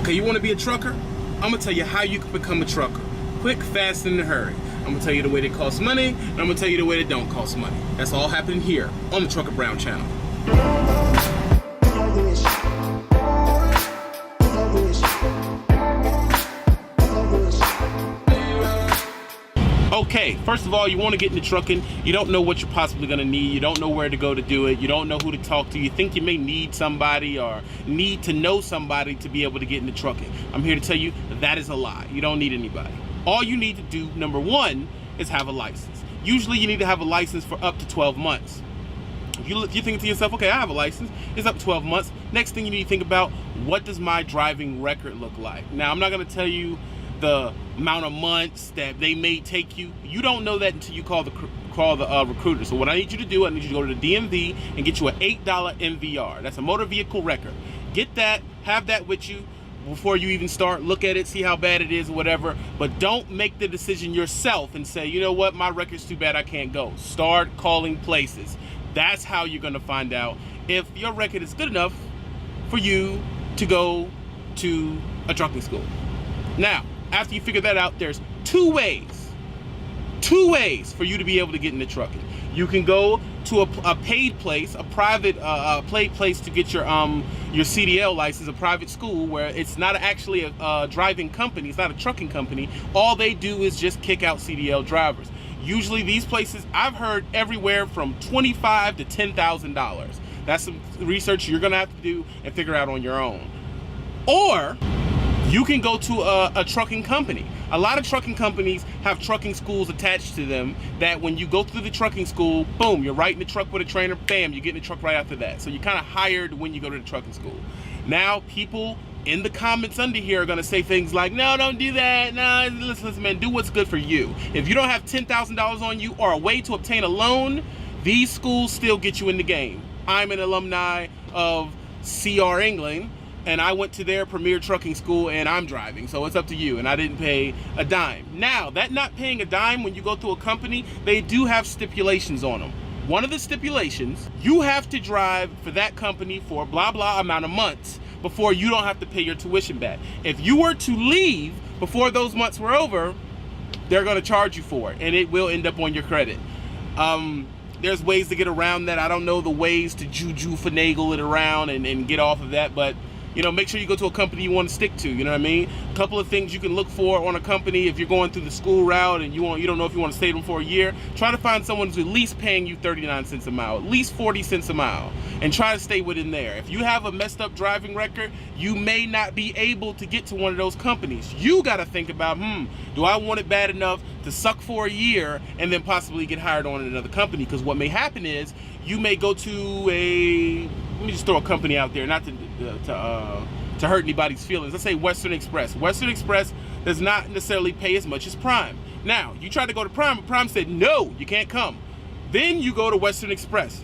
Okay, you want to be a trucker? I'm gonna tell you how you can become a trucker. Quick, fast, and in a hurry. I'm gonna tell you the way that costs money, and I'm gonna tell you the way that don't cost money. That's all happening here on the Trucker Brown channel. Okay, first of all, you want to get into trucking. You don't know what you're possibly going to need. You don't know where to go to do it. You don't know who to talk to. You think you may need somebody or need to know somebody to be able to get into trucking. I'm here to tell you that is a lie. You don't need anybody. All you need to do, number one, is have a license. Usually you need to have a license for up to 12 months. If you're thinking to yourself, okay, I have a license, it's up to 12 months. Next thing you need to think about, what does my driving record look like? Now, I'm not going to tell you the amount of months that they may take you. You don't know that until you call the recruiter. So what I need you to do, I need you to go to the DMV and get you an $8 MVR. That's a motor vehicle record. Get that, have that with you before you even start. Look at it, see how bad it is or whatever, but don't make the decision yourself and say, you know what, my record's too bad, I can't go. Start calling places. That's how you're gonna find out if your record is good enough for you to go to a trucking school. Now, after you figure that out, there's two ways for you to be able to get into trucking. You can go to a paid place, a private paid place to get your CDL license, a private school where it's not actually a driving company, it's not a trucking company. All they do is just kick out CDL drivers. Usually these places, I've heard anywhere from $25,000 to $10,000. That's some research you're gonna have to do and figure out on your own. Or you can go to a trucking company. A lot of trucking companies have trucking schools attached to them that when you go through the trucking school, boom, you're right in the truck with a trainer, bam, you get in the truck right after that. So you're kind of hired when you go to the trucking school. Now, people in the comments under here are gonna say things like, no, don't do that, no, listen, man, do what's good for you. If you don't have $10,000 on you or a way to obtain a loan, these schools still get you in the game. I'm an alumni of CR England, and I went to their premier trucking school and I'm driving, so it's up to you, and I didn't pay a dime. Now, that not paying a dime when you go through a company, they do have stipulations on them. One of the stipulations, you have to drive for that company for blah blah amount of months before you don't have to pay your tuition back. If you were to leave before those months were over, they're gonna charge you for it, and it will end up on your credit. There's ways to get around that. I don't know the ways to juju finagle it around and get off of that, but you know, make sure you go to a company you want to stick to, you know what I mean? A couple of things you can look for on a company if you're going through the school route and you don't know if you want to stay with them for a year. Try to find someone who's at least paying you 39 cents a mile, at least 40 cents a mile, and try to stay within there. If you have a messed up driving record, you may not be able to get to one of those companies. You got to think about, do I want it bad enough to suck for a year and then possibly get hired on in another company? Because what may happen is you may go to let me just throw a company out there, not to hurt anybody's feelings. Let's say Western Express. Western Express does not necessarily pay as much as Prime. Now, you tried to go to Prime, but Prime said, no, you can't come. Then you go to Western Express.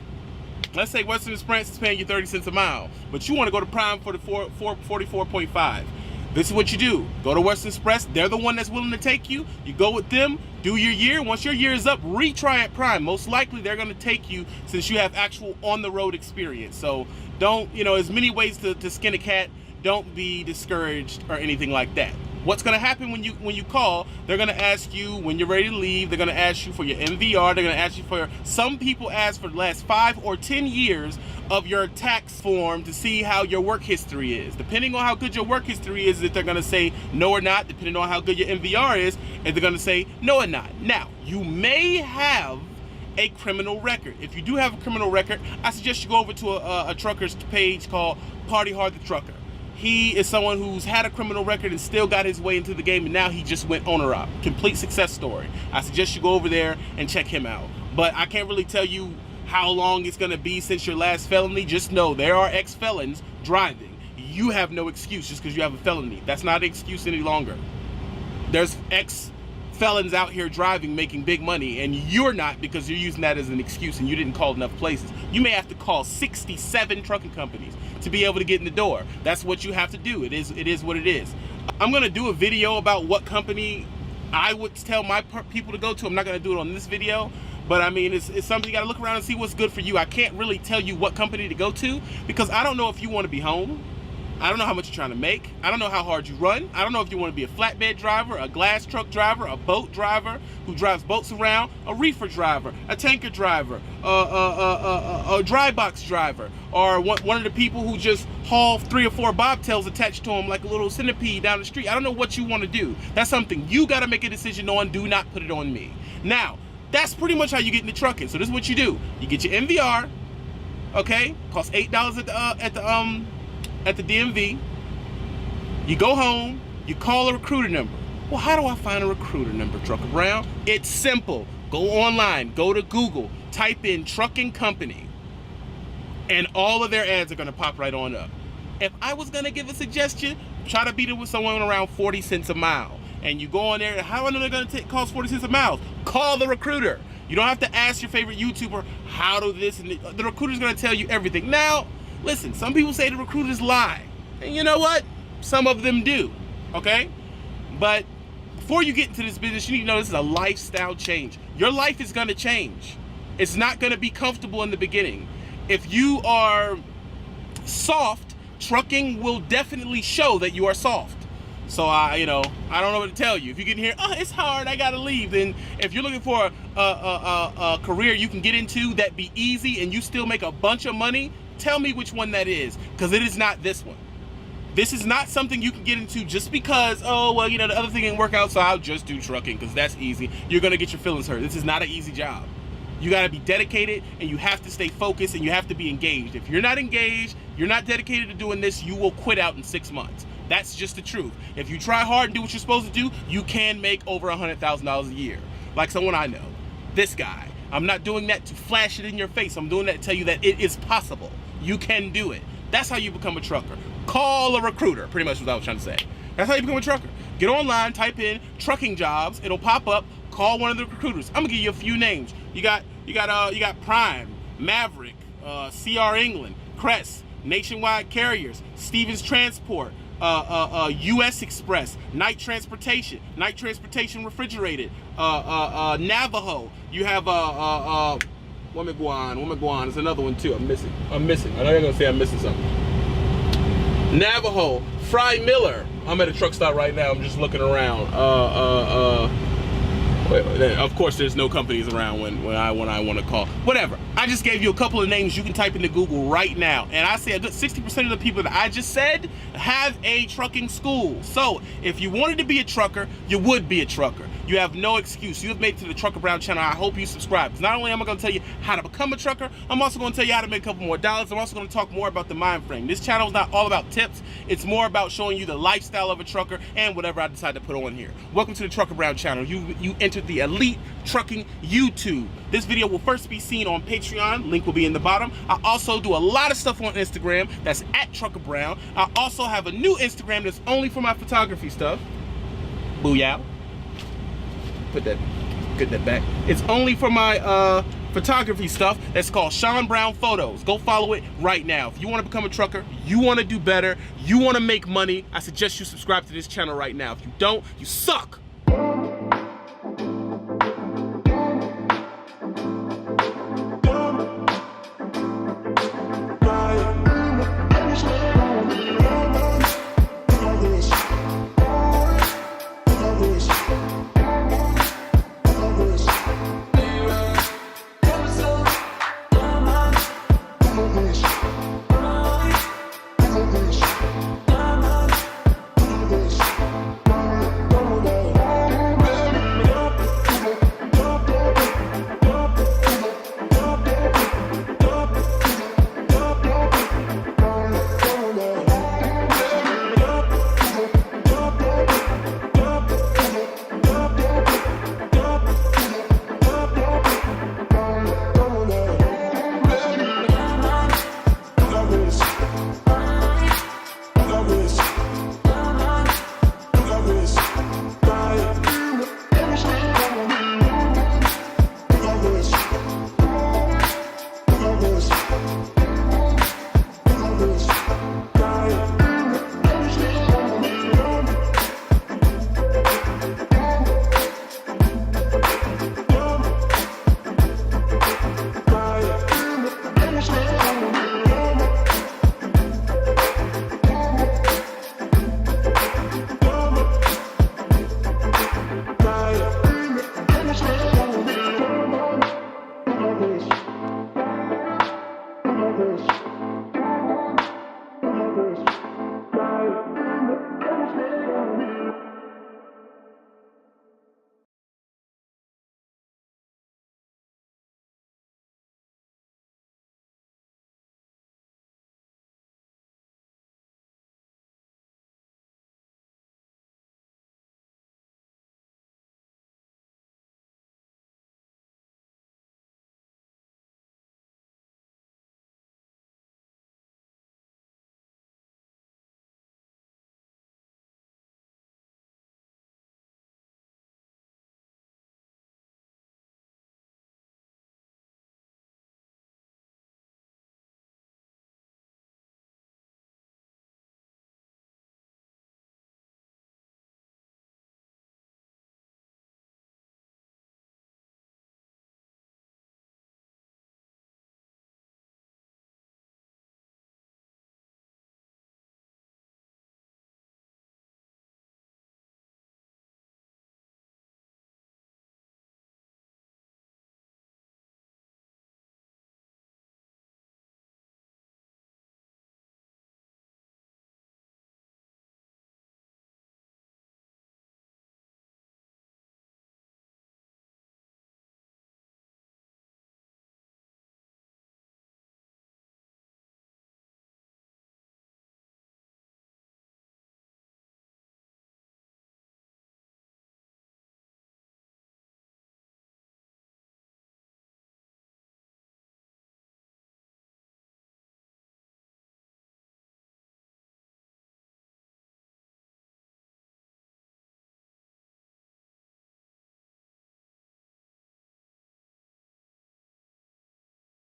Let's say Western Express is paying you 30 cents a mile, but you want to go to Prime for the 44.5. This is what you do. Go to Western Express. They're the one that's willing to take you. You go with them, do your year. Once your year is up, retry at Prime. Most likely they're going to take you since you have actual on-the-road experience. So don't, there's many ways to skin a cat. Don't be discouraged or anything like that. What's going to happen when you call, they're going to ask you when you're ready to leave. They're going to ask you for your MVR. They're going to ask you for, some people ask for the last 5 or 10 years of your tax form to see how your work history is. Depending on how good your work history is, if they're going to say no or not. Depending on how good your MVR is, if they're going to say no or not. Now, you may have a criminal record. If you do have a criminal record, I suggest you go over to a trucker's page called Party Hard the Trucker. He is someone who's had a criminal record and still got his way into the game, and now he just went owner-op. Complete success story. I suggest you go over there and check him out. But I can't really tell you how long it's going to be since your last felony. Just know there are ex-felons driving. You have no excuse just because you have a felony. That's not an excuse any longer. There's ex-felons out here driving, making big money, and you're not, because you're using that as an excuse and you didn't call enough places. You may have to call 67 trucking companies to be able to get in the door. That's what you have to do. It is what it is. I'm going to do a video about what company I would tell my people to go to. I'm not going to do it on this video, but I mean, it's something you got to look around and see what's good for you. I can't really tell you what company to go to because I don't know if you want to be home. I don't know how much you're trying to make. I don't know how hard you run. I don't know if you want to be a flatbed driver, a glass truck driver, a boat driver who drives boats around, a reefer driver, a tanker driver, a dry box driver, or one of the people who just haul 3 or 4 bobtails attached to them like a little centipede down the street. I don't know what you want to do. That's something you got to make a decision on. Do not put it on me. Now, that's pretty much how you get into trucking. So this is what you do. You get your MVR, okay? Costs $8 at the DMV. You go home, you call a recruiter number. Well, how do I find a recruiter number, Trucker Brown? It's simple. Go online, go to Google, type in trucking company, and all of their ads are gonna pop right on up. If I was gonna give a suggestion, try to beat it with someone around 40 cents a mile. And you go on there, how long are they gonna cost 40 cents a mile? Call the recruiter. You don't have to ask your favorite YouTuber, how do this, and the recruiter's gonna tell you everything. Now, listen, some people say the recruiters lie. And you know what? Some of them do, okay? But before you get into this business, you need to know this is a lifestyle change. Your life is gonna change. It's not gonna be comfortable in the beginning. If you are soft, trucking will definitely show that you are soft. So I don't know what to tell you. If you can hear, oh, it's hard, I gotta leave, then if you're looking for a career you can get into that be easy and you still make a bunch of money, tell me which one that is, because it is not this one. This is not something you can get into just because, oh, well, the other thing didn't work out, so I'll just do trucking because that's easy. You're gonna get your feelings hurt. This is not an easy job. You gotta be dedicated, and you have to stay focused, and you have to be engaged. If you're not engaged, you're not dedicated to doing this, you will quit out in 6 months. That's just the truth. If you try hard and do what you're supposed to do, you can make over $100,000 a year. Like someone I know, this guy. I'm not doing that to flash it in your face. I'm doing that to tell you that it is possible. You can do it. That's how you become a trucker. Call a recruiter, pretty much what I was trying to say. That's how you become a trucker. Get online, type in trucking jobs, it'll pop up, call one of the recruiters. I'm gonna give you a few names. You got Prime, Maverick, CR England, Crest, Nationwide Carriers, Stevens Transport, US Express, Night Transportation Refrigerated, Navajo. You have Womaguan. There's another one too. I'm missing. I know you're gonna say I'm missing something. Navajo, Fry Miller. I'm at a truck stop right now. I'm just looking around. Of course, there's no companies around when I want to call. Whatever. I just gave you a couple of names you can type into Google right now, and I say a good 60% of the people that I just said have a trucking school. So if you wanted to be a trucker, you would be a trucker. You have no excuse. You have made it to the Trucker Brown channel. I hope you subscribe. Because not only am I going to tell you how to become a trucker, I'm also going to tell you how to make a couple more dollars. I'm also going to talk more about the mind frame. This channel is not all about tips. It's more about showing you the lifestyle of a trucker and whatever I decide to put on here. Welcome to the Trucker Brown channel. You entered the Elite Trucking YouTube. This video will first be seen on Patreon. Link will be in the bottom. I also do a lot of stuff on Instagram. That's at Trucker Brown. I also have a new Instagram that's only for my photography stuff. Booyah. Get that back. It's only for my photography stuff. That's called Sean Brown Photos. Go follow it right now. If you want to become a trucker, you want to do better, you want to make money, I suggest you subscribe to this channel right now. If you don't, you suck.